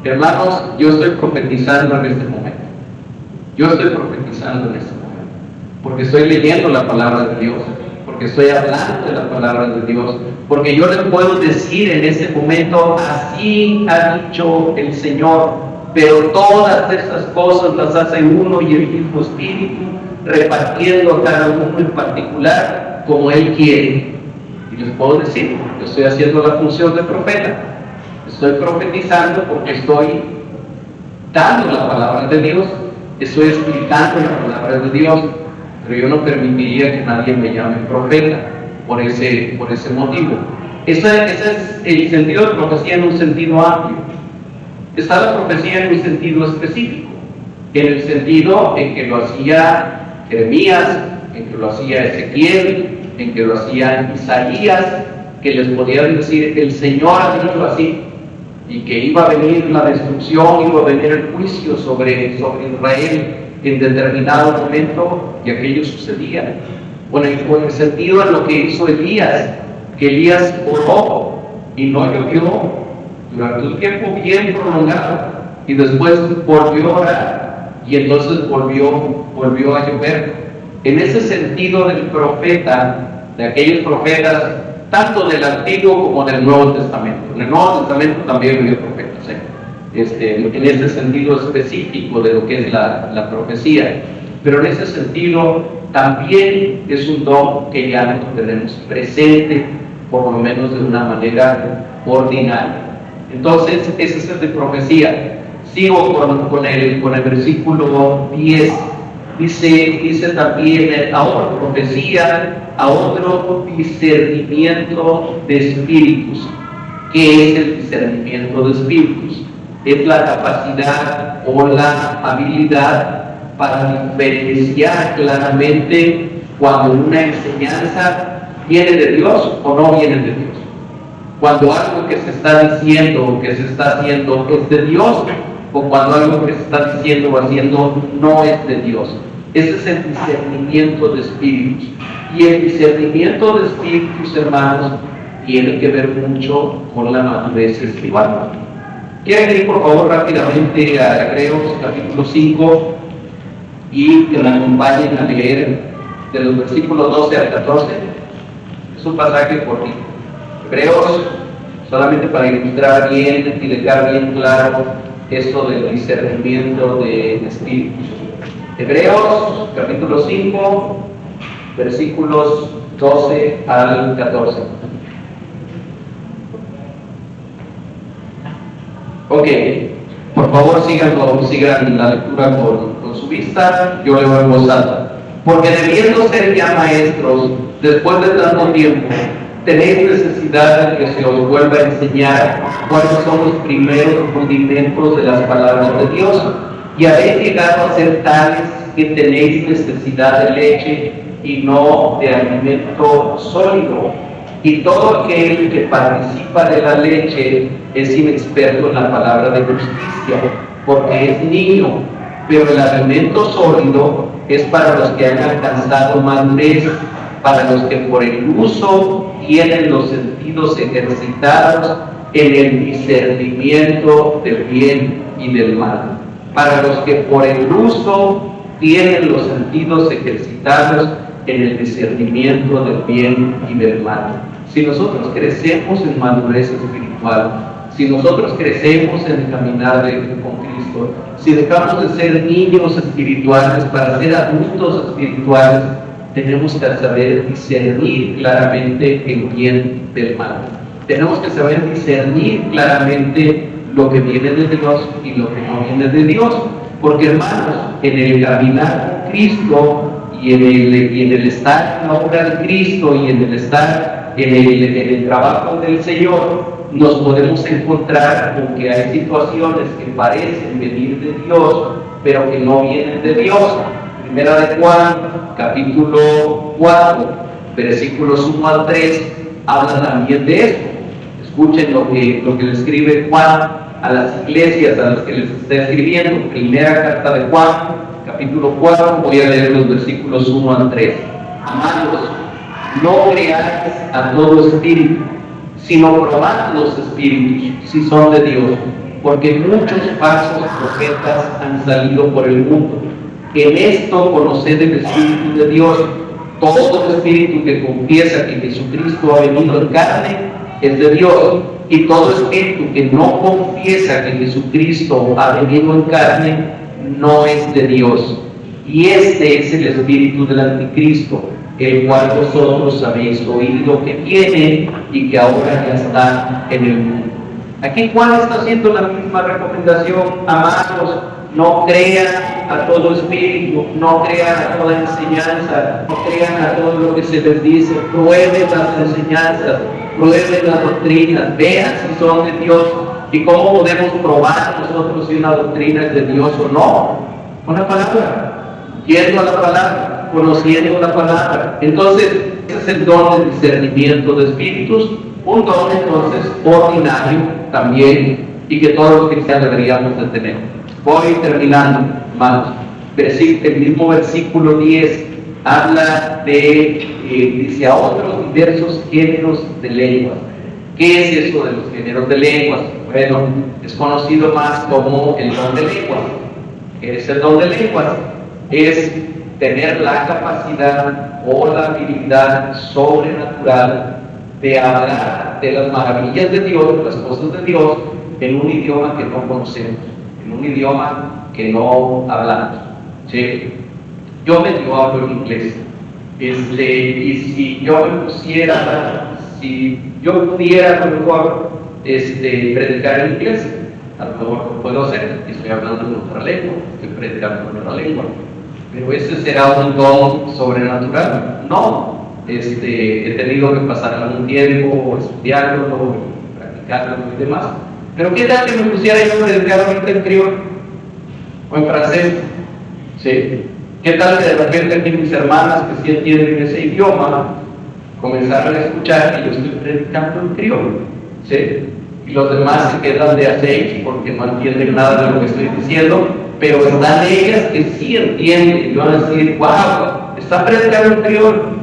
hermanos, yo estoy profetizando en este momento. Porque estoy leyendo la palabra de Dios, porque estoy hablando de la palabra de Dios, porque yo le puedo decir en ese momento, así ha dicho el Señor. Pero todas estas cosas las hace uno y el mismo Espíritu, repartiendo a cada uno en particular como Él quiere. Y les puedo decir, yo estoy haciendo la función de profeta, estoy profetizando porque estoy dando la palabra de Dios, estoy explicando la palabra de Dios, pero yo no permitiría que nadie me llame profeta por ese motivo. Ese es el sentido de profecía en un sentido amplio. Está la profecía en un sentido específico, en el sentido en que lo hacía Jeremías, en que lo hacía Ezequiel, en que lo hacía Isaías, que les podía decir, el Señor ha dicho así, y que iba a venir la destrucción, iba a venir el juicio sobre Israel en determinado momento, y aquello sucedía. O en el sentido en lo que hizo Elías, que Elías oró y no llovió durante un tiempo bien prolongado, y después volvió a orar y entonces volvió a llover. En ese sentido del profeta, de aquellos profetas, tanto del Antiguo como del Nuevo Testamento. En el Nuevo Testamento también había profetas, en ese sentido específico de lo que es la profecía. Pero en ese sentido también es un don que ya no tenemos presente, por lo menos de una manera ordinaria. Entonces, ese es el de profecía. Sigo con el versículo 10. Dice también, a otra profecía, a otro discernimiento de espíritus. ¿Qué es el discernimiento de espíritus? Es la capacidad o la habilidad para diferenciar claramente cuando una enseñanza viene de Dios o no viene de Dios. Cuando algo que se está diciendo o que se está haciendo es de Dios, o cuando algo que se está diciendo o haciendo no es de Dios. Ese es el discernimiento de espíritus. Y el discernimiento de espíritus, hermanos, tiene que ver mucho con la madurez espiritual. ¿Quieren ir por favor rápidamente a Hebreos capítulo 5 y que me acompañen a leer de los versículos 12 al 14? Es un pasaje cortito. Hebreos, solamente para ilustrar bien y dejar bien claro esto del discernimiento de espíritus. Hebreos capítulo 5, versículos 12 al 14. Ok, por favor sigan la lectura con su vista, yo leo en voz alta. Porque debiendo ser ya maestros, después de tanto tiempo, tenéis necesidad de que se os vuelva a enseñar cuáles son los primeros rudimentos de las palabras de Dios, y habéis llegado a ser tales que tenéis necesidad de leche y no de alimento sólido. Y todo aquel que participa de la leche es inexperto en la palabra de justicia, porque es niño, pero el alimento sólido es para los que han alcanzado madurez, para los que por el uso tienen los sentidos ejercitados en el discernimiento del bien y del mal. Para los que por el uso tienen los sentidos ejercitados en el discernimiento del bien y del mal. Si nosotros crecemos en madurez espiritual, si nosotros crecemos en el caminar con Cristo, si dejamos de ser niños espirituales para ser adultos espirituales, tenemos que saber discernir claramente el bien del mal. Tenemos que saber discernir claramente lo que viene de Dios y lo que no viene de Dios. Porque, hermanos, en el caminar con Cristo y en el estar en la obra de Cristo y en el estar en el trabajo del Señor, nos podemos encontrar con que hay situaciones que parecen venir de Dios, pero que no vienen de Dios. Primera de Juan, capítulo 4, versículos 1 al 3, habla también de esto. Escuchen lo que le escribe Juan a las iglesias a las que les está escribiendo. Primera carta de Juan, capítulo 4, voy a leer los versículos 1 al 3. Amados, no creáis a todo espíritu, sino probad los espíritus, si son de Dios, porque muchos falsos profetas han salido por el mundo. En esto conoced el Espíritu de Dios. Todo espíritu que confiesa que Jesucristo ha venido en carne es de Dios, y todo espíritu que no confiesa que Jesucristo ha venido en carne no es de Dios. Y este es el espíritu del anticristo, el cual vosotros habéis oído que viene y que ahora ya está en el mundo. Aquí Juan está haciendo la misma recomendación. Amados, no crean a todo espíritu, no crean a toda enseñanza, no crean a todo lo que se les dice, prueben las enseñanzas, prueben las doctrinas, vean si son de Dios. ¿Y cómo podemos probar nosotros si una doctrina es de Dios o no? Con la palabra, yendo a la palabra, conociendo la palabra. Entonces, ese es el don del discernimiento de espíritus, un don entonces ordinario también, y que todos los cristianos deberíamos de tener. Voy terminando, hermanos. El mismo versículo 10 habla de, dice, a otros diversos géneros de lenguas. ¿Qué es eso de los géneros de lenguas? Bueno, es conocido más como el don de lenguas. ¿Qué es el don de lenguas? Es tener la capacidad o la habilidad sobrenatural de hablar de las maravillas de Dios, de las cosas de Dios, en un idioma que no conocemos, en un idioma que no hablamos. ¿Sí? Yo medio hablo en inglés, y si yo me pusiera, si yo pudiera a lo mejor predicar en inglés, a lo mejor lo puedo hacer, estoy hablando en otra lengua, estoy predicando en otra lengua, pero ese será un don sobrenatural. No, he tenido que pasar algún tiempo estudiándolo, practicándolo y demás. Pero ¿qué tal que me pusiera yo a predicar ahorita en criollo o en francés? ¿Sí? ¿Qué tal que de repente aquí mis hermanas que sí entienden ese idioma comenzaron a escuchar que yo estoy predicando en criollo? ¿Sí? Y los demás se quedan de aceite porque no entienden nada de lo que estoy diciendo, pero están ellas que sí entienden y van a decir, wow, está predicando en criollo.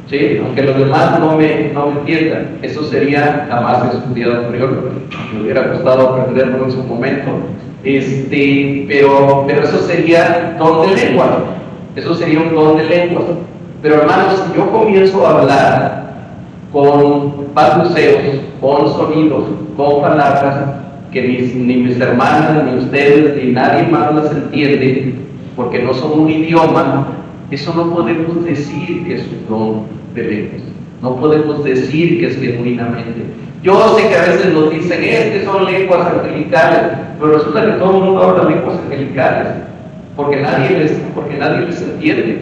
¿Sí? Aunque los demás no me entiendan, eso sería, jamás he estudiado criollo, me hubiera costado aprenderlo en su momento, pero eso sería don de lengua, eso sería un don de lengua. Pero hermanos, si yo comienzo a hablar con balbuceos, con sonidos, con palabras que ni mis hermanas, ni ustedes, ni nadie más las entiende, porque no son un idioma, eso no podemos decir que es un don de lenguas. No podemos decir que es genuinamente. Yo sé que a veces nos dicen, son lenguas angelicales, pero resulta que todo el mundo habla lenguas angelicales, porque nadie les entiende.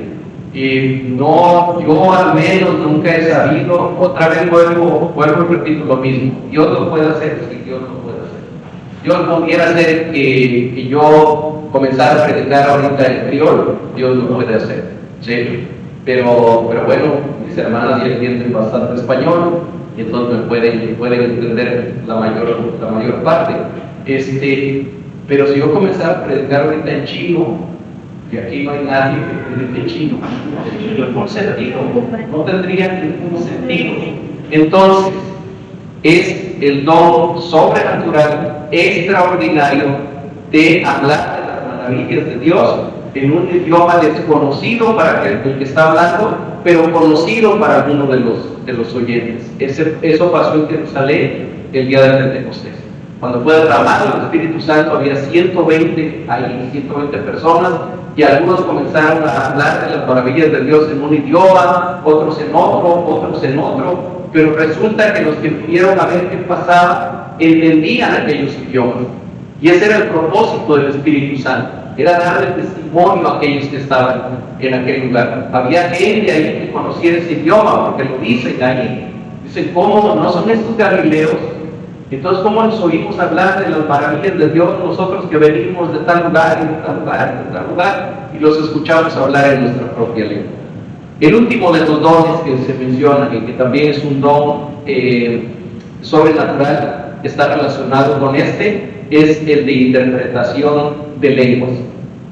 Y no, yo al menos nunca he sabido, otra vez vuelvo y repito lo mismo. Dios lo puede hacer, sí, Dios lo puede hacer. Dios pudiera hacer que yo comenzara a predicar ahorita en criollo, Dios lo puede hacer, ¿sí? Pero bueno, mis hermanas ya entienden bastante español, y entonces me pueden entender la mayor parte. Pero si yo comenzara a predicar ahorita en chino, y aquí no hay nadie que predique chino, no sentido, no tendría ningún sentido. Entonces, es el don sobrenatural, extraordinario, de hablar de las maravillas de Dios en un idioma desconocido para el que está hablando, pero conocido para alguno de los oyentes. Eso pasó en Jerusalén el día de Pentecostés. Cuando fue derramado el Espíritu Santo, había 120 personas, y algunos comenzaron a hablar de las maravillas de Dios en un idioma, otros en otro, pero resulta que los que pudieron a ver qué pasaba entendían aquellos idiomas. Y ese era el propósito del Espíritu Santo, era darle testimonio a aquellos que estaban en aquel lugar. Había gente ahí que conocía ese idioma, porque lo dicen ahí. Dicen, ¿cómo no son estos galileos? Entonces, ¿cómo nos oímos hablar de las maravillas de Dios nosotros que venimos de tal lugar, y los escuchamos hablar en nuestra propia lengua? El último de los dones que se mencionan, y que también es un don sobrenatural, está relacionado con es el de interpretación de lenguas.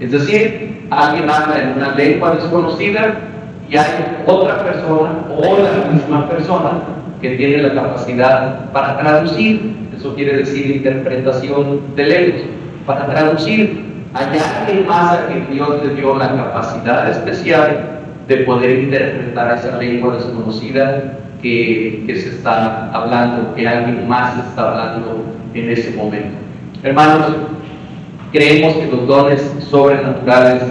Es decir, alguien habla en una lengua desconocida y hay otra persona o la misma persona que tiene la capacidad para traducir. Eso quiere decir interpretación de lenguas. Para traducir, hay alguien más a quien Dios le dio la capacidad especial de poder interpretar esa lengua desconocida que se está hablando, que alguien más está hablando en ese momento. Hermanos, creemos que los dones sobrenaturales,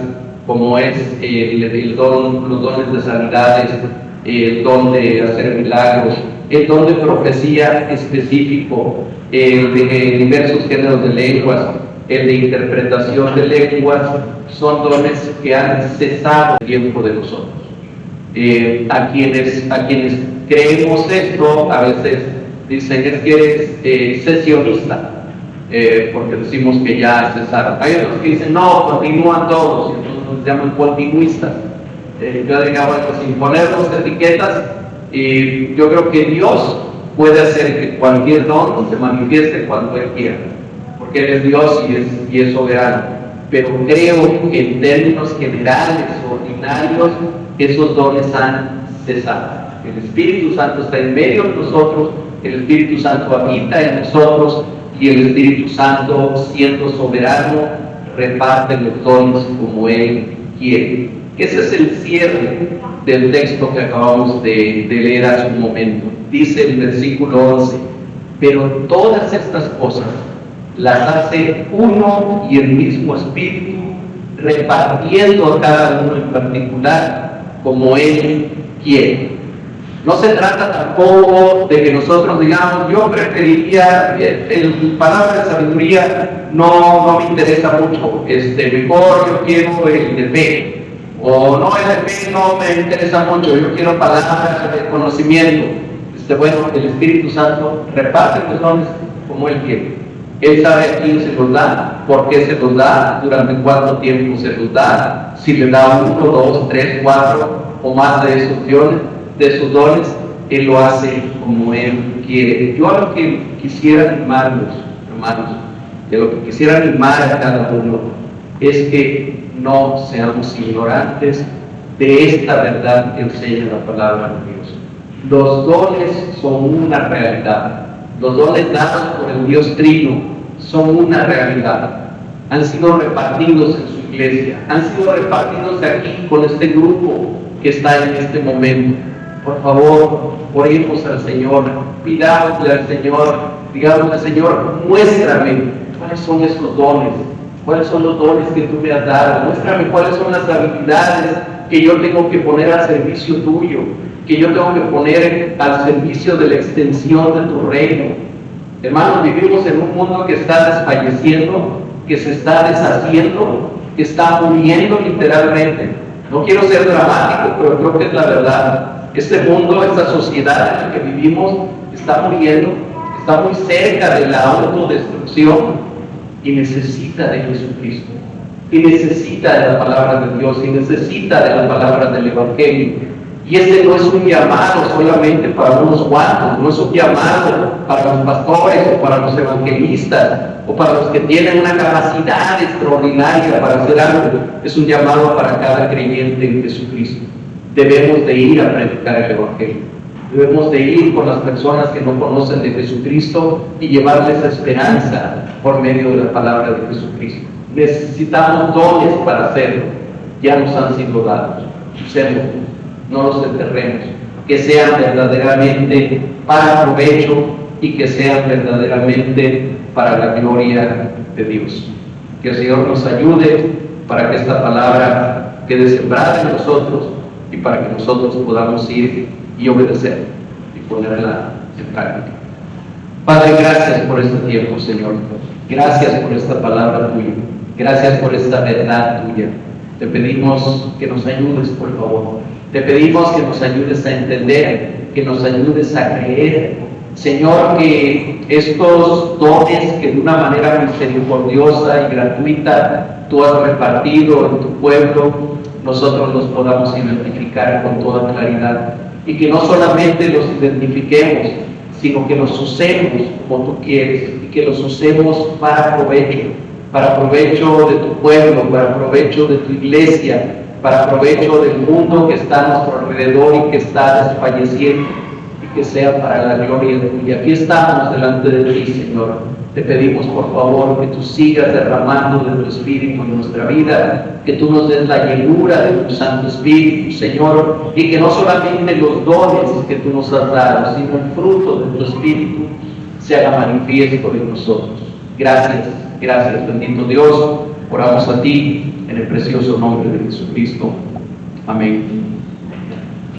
como es los dones de sanidades, el don de hacer milagros, el don de profecía específico, el de diversos géneros de lenguas, el de interpretación de lenguas, son dones que han cesado el tiempo de nosotros. A quienes creemos esto, a veces dicen es que eres sesionista, porque decimos que ya cesaron. Hay otros que dicen no, continúan todos, y entonces nos llaman continuistas. Yo diría, bueno, sin ponernos etiquetas, y yo creo que Dios puede hacer que cualquier don se manifieste cuando Él quiera, porque Él es Dios y es soberano. Pero creo que en términos generales, ordinarios, esos dones han cesado. El Espíritu Santo está en medio de nosotros, el Espíritu Santo habita en nosotros, y el Espíritu Santo, siendo soberano, reparte los dones como Él quiere. Ese es el cierre del texto que acabamos de leer hace un momento. Dice el versículo 11, pero todas estas cosas las hace uno y el mismo Espíritu, repartiendo a cada uno en particular como Él quiere. No se trata tampoco de que nosotros digamos, yo preferiría, el palabra de sabiduría no me interesa mucho, mejor yo quiero el de fe. O no, el de fe no me interesa mucho, yo quiero palabras de conocimiento. Bueno, el Espíritu Santo reparte los dones como Él quiere. Él sabe a quién se los da, por qué se los da, durante cuánto tiempo se los da, si le da 1, 2, 3, 4 o más de esos dones, Él lo hace como Él quiere. Yo a lo que quisiera animarlos, hermanos, de lo que quisiera animar a cada uno, es que no seamos ignorantes de esta verdad que enseña la palabra de Dios. Los dones son una realidad. Los dones dados por el Dios Trino son una realidad. Han sido repartidos en su iglesia, han sido repartidos aquí con este grupo que está en este momento. Por favor, oremos al Señor, pidámosle al Señor, digamos al Señor, muéstrame cuáles son esos dones. ¿Cuáles son los dones que tú me has dado? Muéstrame cuáles son las habilidades que yo tengo que poner al servicio tuyo, que yo tengo que poner al servicio de la extensión de tu reino. Hermanos, vivimos en un mundo que está desfalleciendo, que se está deshaciendo, que está muriendo literalmente. No quiero ser dramático, pero creo que es la verdad. Este mundo, esta sociedad en la que vivimos, está muriendo, está muy cerca de la autodestrucción y necesita de Jesucristo, y necesita de la palabra de Dios, y necesita de la palabra del Evangelio. Y este no es un llamado solamente para unos cuantos, no es un llamado para los pastores o para los evangelistas o para los que tienen una capacidad extraordinaria para hacer algo. Es un llamado para cada creyente en Jesucristo. Debemos de ir a predicar el Evangelio. Debemos de ir con las personas que no conocen de Jesucristo y llevarles esperanza por medio de la palabra de Jesucristo. Necesitamos dones para hacerlo. Ya nos han sido dados. Usémoslos, no los enterremos. Que sean verdaderamente para provecho y que sean verdaderamente para la gloria de Dios. Que el Señor nos ayude para que esta palabra quede sembrada en nosotros y para que nosotros podamos ir y obedecer y ponerla en práctica. Padre, gracias por este tiempo, Señor. Gracias por esta palabra tuya. Gracias por esta verdad tuya. Te pedimos que nos ayudes, por favor. Te pedimos que nos ayudes a entender, que nos ayudes a creer. Señor, que estos dones que de una manera misericordiosa y gratuita tú has repartido en tu pueblo, nosotros los podamos identificar con toda claridad. Y que no solamente los identifiquemos, sino que los usemos como tú quieres, y que los usemos para provecho de tu pueblo, para provecho de tu iglesia, para provecho del mundo que está a nuestro alrededor y que está desfalleciendo, y que sea para la gloria tuya. Aquí estamos delante de ti, Señor. Te pedimos, por favor, que tú sigas derramando de tu Espíritu en nuestra vida, que tú nos des la llenura de tu Santo Espíritu, Señor, y que no solamente los dones que tú nos has dado, sino el fruto de tu Espíritu se haga manifiesto en nosotros. Gracias, gracias, bendito Dios. Oramos a ti en el precioso nombre de Jesucristo. Amén.